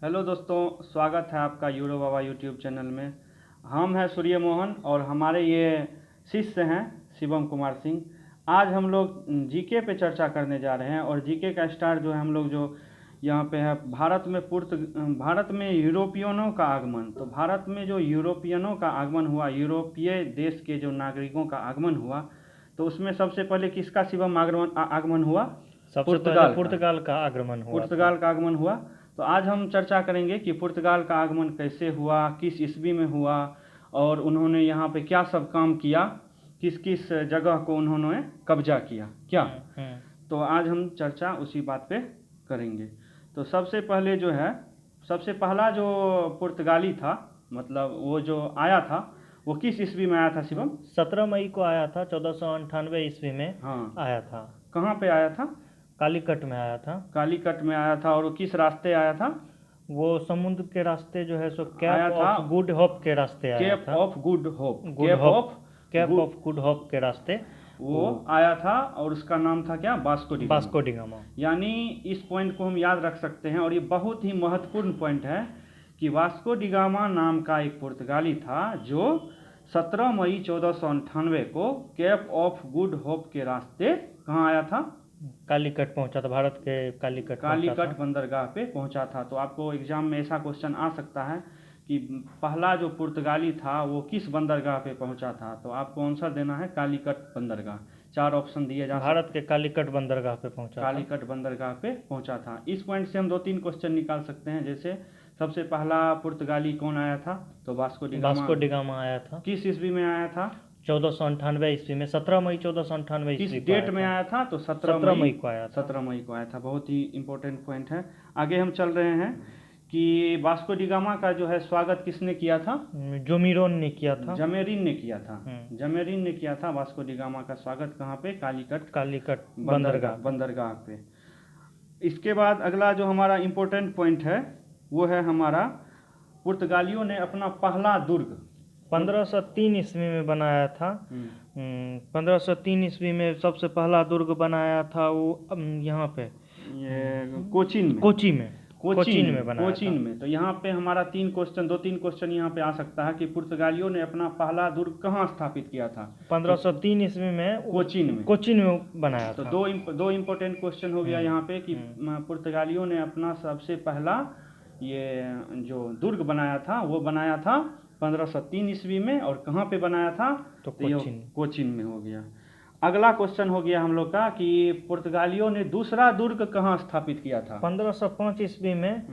Hello दोस्तों, स्वागत है आपका यूरो बाबा यूट्यूब चैनल में। हम हैं सूर्य मोहन और हमारे ये शिष्य हैं शिवम कुमार सिंह। आज हम लोग जीके पे चर्चा करने जा रहे हैं और जीके का स्टार जो है हम लोग जो यहाँ पे है भारत में यूरोपियनों का आगमन। तो भारत में जो यूरोपियनों का आगमन हुआ, यूरोपीय देश के जो नागरिकों का आगमन हुआ, तो उसमें सबसे पहले किसका शिवम आगमन हुआ? सबसे पहले पुर्तगाल का आगमन हुआ पुर्तगाल का आगमन हुआ। तो आज हम चर्चा करेंगे कि पुर्तगाल का आगमन कैसे हुआ, किस ईस्वी में हुआ और उन्होंने यहाँ पे क्या सब काम किया, किस किस जगह को उन्होंने कब्जा किया क्या। तो आज हम चर्चा उसी बात पे करेंगे। तो सबसे पहला जो पुर्तगाली था, मतलब वो जो आया था, वो किस ईस्वी में आया था शिवम? 17 मई को आया था, 1498 ईस्वी में आया था। कहाँ पे आया था? कालीकट में आया था। कालीकट में आया था। और वो किस रास्ते आया था? वो समुद्र के रास्ते जो है सो कैप ऑफ गुड होप के रास्ते आया था। कैप ऑफ गुड होप के रास्ते वो आया था और उसका नाम था क्या? Vasco D gamma. यानी इस पॉइंट को हम याद रख सकते हैं और ये बहुत ही महत्वपूर्ण पॉइंट है कि वास्को डी गामा नाम का एक पुर्तगाली था जो 17 मई 1498 को कैप ऑफ गुड होप के रास्ते कहाँ आया था? कालीकट पहुंचा था। भारत के कालीकट बंदरगाह पे पहुंचा था। तो आपको एग्जाम में ऐसा क्वेश्चन आ सकता है कि पहला जो पुर्तगाली था वो किस बंदरगाह पे पहुंचा था। तो आपको आंसर देना है कालीकट बंदरगाह। 4 ऑप्शन दिए जा सकते हैं। भारत के कालीकट बंदरगाह पे पहुंचा कालीकट बंदरगाह पे पहुंचा था। इस पॉइंट से हम 2-3 क्वेश्चन निकाल सकते हैं। जैसे सबसे पहला पुर्तगाली कौन आया था? तो वास्को डी गामा आया था। किस ईस्वी में आया था? 1498 ईस्वी में। 17 मई 1498 ईस्वी। किस डेट में आया था? तो 17 मई को आया था। 17 मई को आया था। बहुत ही इंपॉर्टेंट पॉइंट है। आगे हम चल रहे हैं कि वास्को डी गामा का जो है स्वागत किसने किया था? जोमिरोन ने किया था। जमेरीन ने किया था। जमेरीन ने किया था वास्को डी गामा का स्वागत। कहाँ पे? कालीकट बंदरगाह पे। इसके बाद अगला जो हमारा इंपॉर्टेंट पॉइंट है वो है हमारा, पुर्तगालियों ने अपना पहला दुर्ग 1503 ईस्वी में बनाया था। 1503 ईस्वी में सबसे पहला दुर्ग बनाया था वो यहाँ पे कोचीन में। तो यहाँ पे हमारा 2-3 क्वेश्चन यहाँ पे आ सकता है कि पुर्तगालियों ने अपना पहला दुर्ग कहाँ स्थापित किया था? 1503 ईस्वी में कोचीन में बनाया था। तो दो इम्पोर्टेंट क्वेश्चन हो गया यहाँ पे कि पुर्तगालियों ने अपना सबसे पहला ये जो दुर्ग बनाया था वो बनाया था 1503 ईस्वी में। और कहाँ पे बनाया था? तो कोचीन में हो गया। अगला क्वेश्चन हो गया हम लोग का कि पुर्तगालियों ने दूसरा दुर्ग कहाँ स्थापित किया था? 1505 ईस्वी में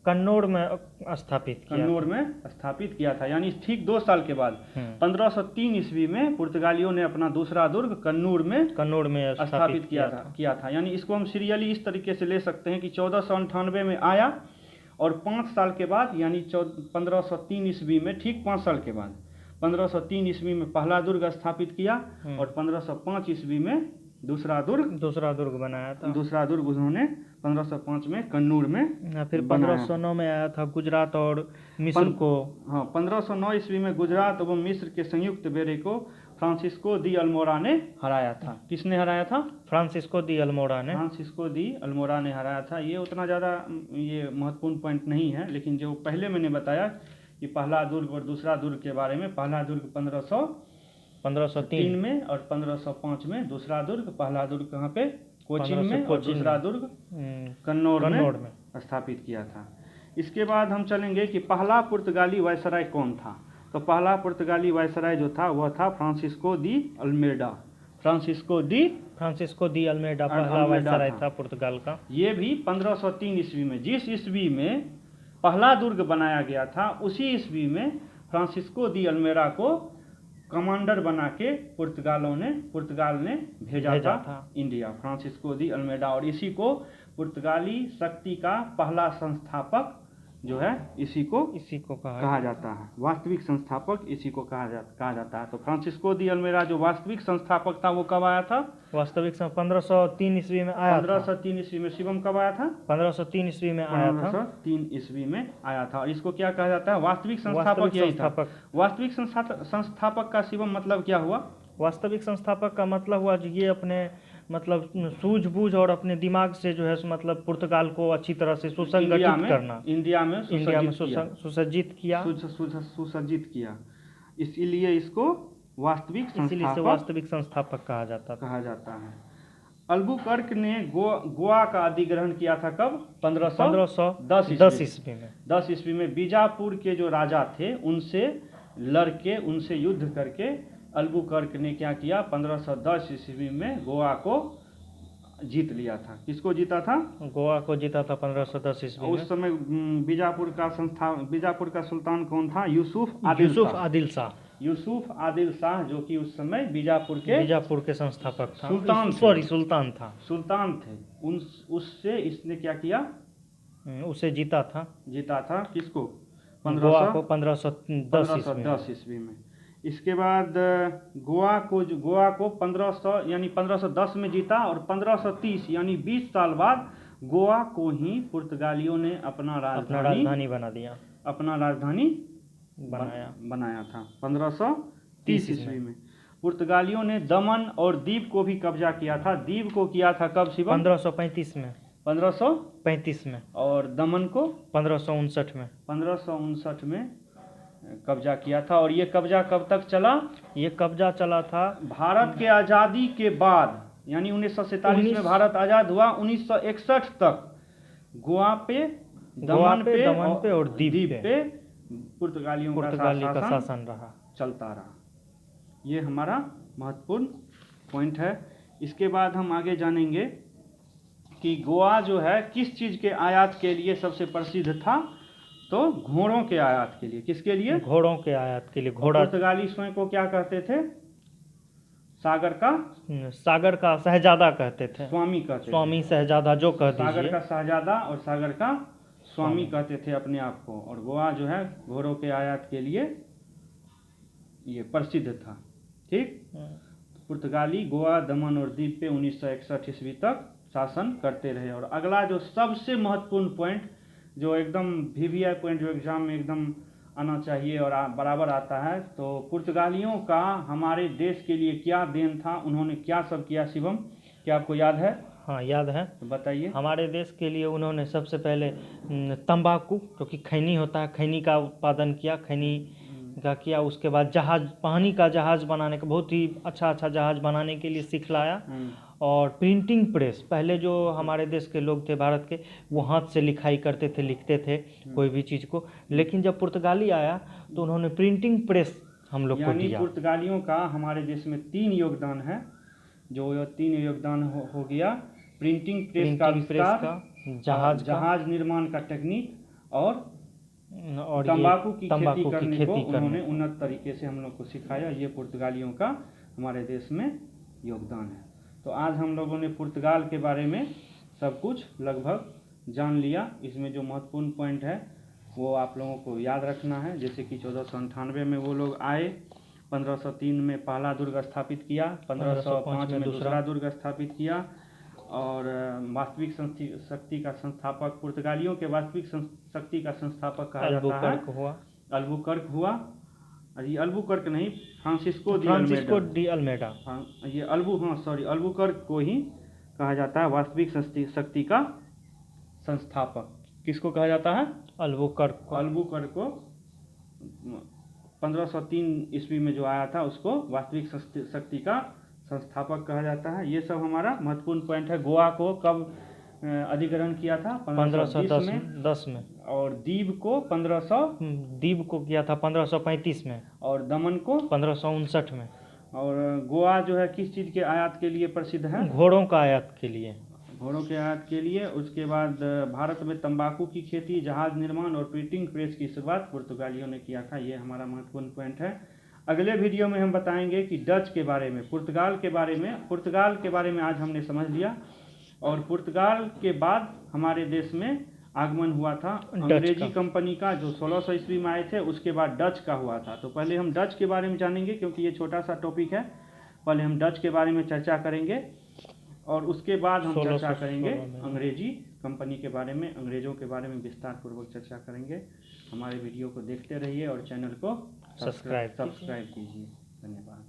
कन्नौर में स्थापित किया था। यानी ठीक 2 साल के बाद 1503 ईस्वी में पुर्तगालियों ने अपना दूसरा दुर्ग कन्नूर में स्थापित किया था। यानी इसको हम सीरियली इस तरीके से ले सकते हैं कि 1498 में आया और 5 साल के बाद यानी 1503 ईस्वी में ठीक 5 साल के बाद 1503 ईस्वी में पहला दुर्ग स्थापित किया और 1505 ईस्वी में दूसरा दुर्ग बनाया था। दूसरा दुर्ग उन्होंने 1505 में कन्नूर में, फिर 1509 में आया था गुजरात और मिस्र को। 1509 ईस्वी में गुजरात एवं मिस्र के संयुक्त बेड़े को फ्रांसिस्को दी अल्मोड़ा ने हराया था। किसने हराया था? फ्रांसिस्को दी अल्मोड़ा ने हराया था। ये उतना ज़्यादा ये महत्वपूर्ण पॉइंट नहीं है, लेकिन जो पहले मैंने बताया कि पहला दुर्ग और दूसरा दुर्ग के बारे में, पहला दुर्ग 1503 में और 1505 में दूसरा दुर्ग। पहला दुर्ग कहाँ पे? कोचीन में। और दूसरा दुर्ग कन्नौर में स्थापित किया था। इसके बाद हम चलेंगे कि पहला पुर्तगाली वायसराय कौन था। तो पहला पुर्तगाली वायसराय जो था वह था फ्रांसिस्को दी अल्मेडा पहला वायसराय था पुर्तगाल का। ये भी 1503 ईस्वी में, जिस ईस्वी में पहला दुर्ग बनाया गया था उसी ईस्वी में फ्रांसिस्को दी अल्मेडा को कमांडर बना के पुर्तगाल ने भेजा था इंडिया। फ्रांसिस्को दी अल्मेडा। और इसी को पुर्तगाली शक्ति का पहला संस्थापक जो है इसी को कहा जाता है। वास्तविक संस्थापक इसी को कहा जाता है। तो फ्रांसिस्को दी अल्मेडा जो वास्तविक संस्थापक था वो कब आया था? 1503 ईस्वी में आया। 1503 ईस्वी में। शिवम कब आया था? 1503 ईस्वी में आया था। 1503 ईस्वी में आया था। और इसको क्या कहा जाता है? वास्तविक संस्थापक यही था। वास्तविक संस्थापक का शिवम मतलब क्या हुआ? वास्तविक संस्थापक का मतलब हुआ ये अपने मतलब सूझबूझ और अपने दिमाग से जो है मतलब पुर्तगाल को अच्छी तरह से सुसंगठित करना, इंडिया में सुसज्जित किया, सुसज्जित किया। इसीलिए इसको वास्तविक संस्थापक कहा जाता है। अल्बुकर्क ने गोवा का अधिग्रहण किया था कब? 1510 ईस्वी में। 10 ईस्वी में बीजापुर के जो राजा थे उनसे लड़के, उनसे युद्ध करके अल्बुकर्क ने क्या किया? 1510 ईस्वी में गोवा को जीत लिया था। किसको जीता था? गोवा को जीता था 1510 ईस्वी में। उस समय बीजापुर का सुल्तान कौन था? यूसुफ आदिल शाह, जो कि उस समय बीजापुर के संस्थापक था, सुल्तान थे। उससे इसने क्या किया? उसे जीता था किसको? गोवा को 1510 ईस्वी में। इसके बाद गोवा को 1510 में जीता और 1530 यानी 20 साल बाद गोवा को ही पुर्तगालियों ने अपना राजधानी बना दिया, अपना राजधानी बनाया था 1530 ईस्वी में। पुर्तगालियों ने दमन और दीव को भी कब्जा किया था। दीव को किया था कब शिवम? 1535 में। 1535 में। और दमन को 1559 में। 1559 में कब्जा किया था। और ये कब्जा कब तक चला? ये कब्जा चला था भारत के आज़ादी के बाद, यानी 1947 में भारत आज़ाद हुआ। 1961 तक गोवा पे, दमन पे और दीव पे पुर्तगालियों का शासन रहा, चलता रहा। ये हमारा महत्वपूर्ण पॉइंट है। इसके बाद हम आगे जानेंगे कि गोवा जो है किस चीज़ के आयात के लिए सबसे प्रसिद्ध था? तो घोड़ों के आयात के लिए। किसके लिए? घोड़ों के आयात के लिए। घोड़ा पुर्तगाली स्वयं को क्या कहते थे? सागर का शहजादा कहते थे, स्वामी शहजादा जो कह दीजिए। सागर का शहजादा और सागर का स्वामी कहते थे अपने आप को। और गोवा जो है घोड़ों के आयात के लिए ये प्रसिद्ध था। ठीक। पुर्तगाली गोवा, दमन और दीव पे 1961 ईस्वी तक शासन करते रहे। और अगला जो सबसे महत्वपूर्ण पॉइंट, जो एकदम VVI पॉइंट, जो एग्जाम में एकदम आना चाहिए और बराबर आता है, तो पुर्तगालियों का हमारे देश के लिए क्या देन था? उन्होंने क्या सब किया शिवम? क्या आपको याद है? हाँ, याद है। तो बताइए। हमारे देश के लिए उन्होंने सबसे पहले तंबाकू, जो कि खैनी होता है, खैनी का उत्पादन किया, खैनी का किया। उसके बाद पानी का जहाज बनाने का, बहुत ही अच्छा जहाज बनाने के लिए सिखलाया। और प्रिंटिंग प्रेस, पहले जो हमारे देश के लोग थे भारत के, वो हाथ से लिखाई करते थे, लिखते थे कोई भी चीज़ को। लेकिन जब पुर्तगाली आया तो उन्होंने प्रिंटिंग प्रेस हम लोग को दिया। पुर्तगालियों का हमारे देश में 3 योगदान है। जो 3 योगदान हो गया, प्रिंटिंग प्रेस का, जहाज निर्माण का टेक्निक और तंबाकू की खेती करने को उन्होंने उन्नत तरीके से हम लोग को सिखाया। ये पुर्तगालियों का हमारे देश में योगदान है। तो आज हम लोगों ने पुर्तगाल के बारे में सब कुछ लगभग जान लिया। इसमें जो महत्वपूर्ण पॉइंट है वो आप लोगों को याद रखना है। जैसे कि 1498 में वो लोग आए, 1503 में पहला दुर्ग स्थापित किया, 1505 में दूसरा दुर्ग स्थापित किया। और वास्तविक शक्ति का संस्थापक, पुर्तगालियों के वास्तविक शक्ति का संस्थापक कहा जाता है अल्बुकर्क हुआ। ये अल्बुकर्क नहीं, फ्रांसिस्को डी अल्मेडा। ये अल्बुकर्क को ही कहा जाता है वास्तविक शक्ति का संस्थापक। किसको कहा जाता है? अल्बुकर्क को 1503 ईस्वी में जो आया था उसको वास्तविक शक्ति का संस्थापक कहा जाता है। ये सब हमारा महत्वपूर्ण पॉइंट है। गोवा को कब अधिग्रहण किया था? 1510 में। और दीव को किया था 1535 में। और दमन को 1559 में। और गोवा जो है किस चीज़ के आयात के लिए प्रसिद्ध है? घोड़ों का आयात के लिए। उसके बाद भारत में तंबाकू की खेती, जहाज निर्माण और प्रिंटिंग प्रेस की शुरुआत पुर्तगालियों ने किया था। ये हमारा महत्वपूर्ण पॉइंट है। अगले वीडियो में हम बताएंगे कि डच के बारे में, पुर्तगाल के बारे में आज हमने समझ लिया। और पुर्तगाल के बाद हमारे देश में आगमन हुआ था अंग्रेजी कंपनी का, जो 1600 ईस्वी में आए थे। उसके बाद डच का हुआ था। तो पहले हम डच के बारे में जानेंगे, क्योंकि ये छोटा सा टॉपिक है। पहले हम डच के बारे में चर्चा करेंगे और उसके बाद हम चर्चा करेंगे अंग्रेजी कंपनी के बारे में, अंग्रेजों के बारे में विस्तार पूर्वक चर्चा करेंगे। हमारे वीडियो को देखते रहिए और चैनल को सब्सक्राइब कीजिए। धन्यवाद।